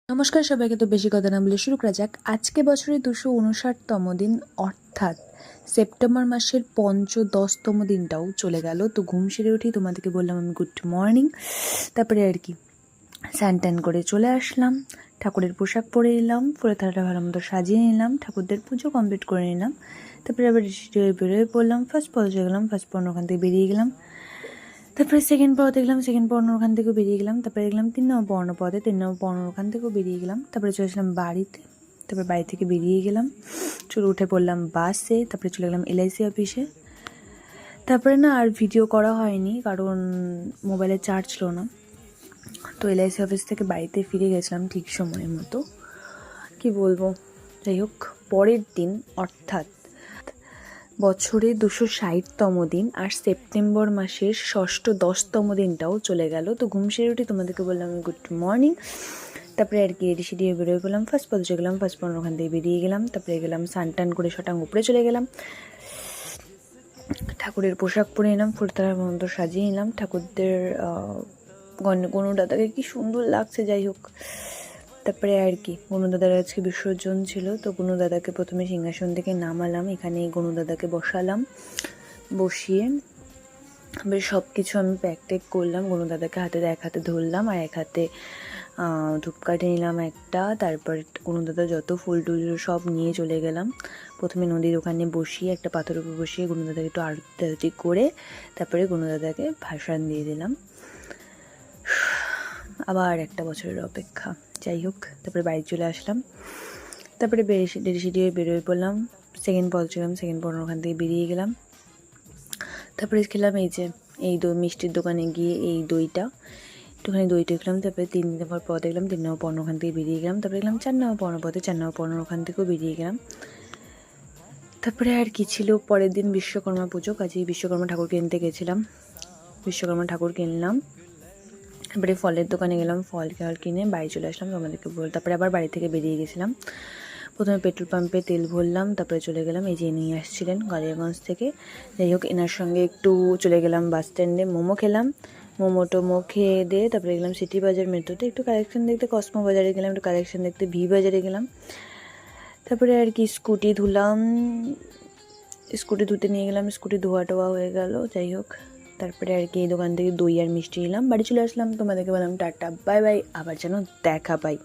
নমস্কার সবাইকে। তো বেশি কথা না বলে শুরু করা যাক। আজকে বছরের 259তম দিন, অর্থাৎ সেপ্টেম্বর মাসের 10তম দিনটাও চলে গেল। তো ঘুম সেরে উঠেই তোমাদেরকে বললাম আমি গুড মর্নিং। তারপরে আর কি স্নান টান করে চলে আসলাম, ঠাকুরের পোশাক পরে নিলাম, ফুলের থালাটা ভালো মতো সাজিয়ে নিলাম, ঠাকুরদের পুজো কমপ্লিট করে নিলাম। তারপরে আবার বেরোয় পড়লাম, ফার্স্ট পদে গেলাম, ফার্স্ট পর ওখান থেকে বেরিয়ে গেলাম। তারপরে সেকেন্ড পড়া দেখলাম, সেকেন্ড পড়ানোর ওখান থেকেও বেরিয়ে গেলাম। তারপরে দেখলাম 3 নম্বর পড়ানো পদে, 3 নম্বর পড়ানোর ওখান থেকেও বেরিয়ে গেলাম। তারপরে চলে আসলাম বাড়িতে। তারপরে বাড়ি থেকে বেরিয়ে গেলাম, চলে উঠে পড়লাম বাসে। তারপরে চলে গেলাম LIC অফিসে। তারপরে না আর ভিডিও করা হয়নি, কারণ মোবাইলে চার্জ ছিল না। তো LIC অফিস থেকে বাড়িতে ফিরে গেছিলাম ঠিক সময়ের মতো। কি বলবো, যাই হোক, পরের দিন অর্থাৎ বছরে 260তম দিন আর সেপ্টেম্বর মাসের 10তম দিনটাও চলে গেল। তো ঘুম সেরে উঠে তোমাদেরকে বললাম গুড মর্নিং। তারপরে আর কি এডি দিয়ে বেরোয় বললাম, ফার্স্ট পদে চলে গেলাম, ফার্স্ট পর ওখান থেকে বেরিয়ে গেলাম। তারপরে গেলাম স্নান টান করে শটাং উপরে চলে গেলাম, ঠাকুরের পোশাক পরে নিলাম, ফুলতার মতো সাজিয়ে নিলাম। ঠাকুরদের গনু দাদাকে কি সুন্দর লাগছে। যাই হোক, তারপরে আর কি গনুদাদার আজকে বিসর্জন ছিল। তো গনুদাদাকে প্রথমে সিংহাসন থেকে নামালাম, এখানে গনুদাদাকে বসালাম, বসিয়ে বেশ সব কিছু আমি প্যাক ট্যাক করলাম। গনুদাদাকে এক হাতে ধরলাম আর এক হাতে ধূপকাঠি নিলাম একটা। তারপর গনুদাদা যত ফুল টুল সব নিয়ে চলে গেলাম। প্রথমে নদীর ওখানে বসিয়ে একটা পাথরের উপর বসিয়ে গনুদাদাকে একটু আরতি করে তারপরে গনুদাদাকে ভাসান দিয়ে দিলাম। আবার একটা বছরের অপেক্ষা। যাই হোক, তারপরে বাড়ি চলে আসলাম। তারপরে ডেরি বেরোয় পড়লাম, সেকেন্ড পদ ছিলাম, সেকেন্ড পর ওখান থেকে বেরিয়ে গেলাম। তারপরে খেলাম এই দই মিষ্টির দোকানে গিয়ে এই দইটা একটুখানি দইটা খেলাম। তারপরে 3 নম্বর পদ দেখলাম, 3 নম্বর পণ্য ওখান থেকে বেরিয়ে গেলাম। তারপরে গেলাম 4 নম্বর পণ্য পদে, 4 নম্বর পণ্য ওখান থেকেও বেরিয়ে গেলাম। তারপরে আর কি ছিল, পরের দিন বিশ্বকর্মা পুজো, কাজেই বিশ্বকর্মা ঠাকুর কিনতে গেছিলাম, বিশ্বকর্মা ঠাকুর কিনলাম। তারপরে ফলের দোকানে গেলাম, ফল কিনে বাড়ি চলে আসলাম তোমাদেরকে বল। তারপরে আবার বাড়ি থেকে বেরিয়ে গেছিলাম, প্রথমে পেট্রোল পাম্পে তেল ভরলাম, তারপরে চলে গেলাম, এই যে নিয়ে আসছিলেন গালিয়াগঞ্জ থেকে। যাই হোক, এনার সঙ্গে একটু চলে গেলাম বাস স্ট্যান্ডে, মোমো খেলাম। মোমো খেয়ে দিয়ে তারপরে গেলাম সিটি বাজার মেট্রোতে একটু কালেকশন দেখতে, কসমো বাজারে গেলাম একটু কালেকশন দেখতে, ভি বাজারে গেলাম। তারপরে আর কি স্কুটি ধুলাম, স্কুটি ধুতে নিয়ে গেলাম, স্কুটি ধোয়া টোয়া হয়ে গেল। যাই হোক, তারপরে আর কি এই দোকান থেকে দই আর মিষ্টি নিলাম, বাড়ি চলে আসলাম। তোমাদেরকে বললাম টাটা বাই বাই, আবার যেন দেখা পাই।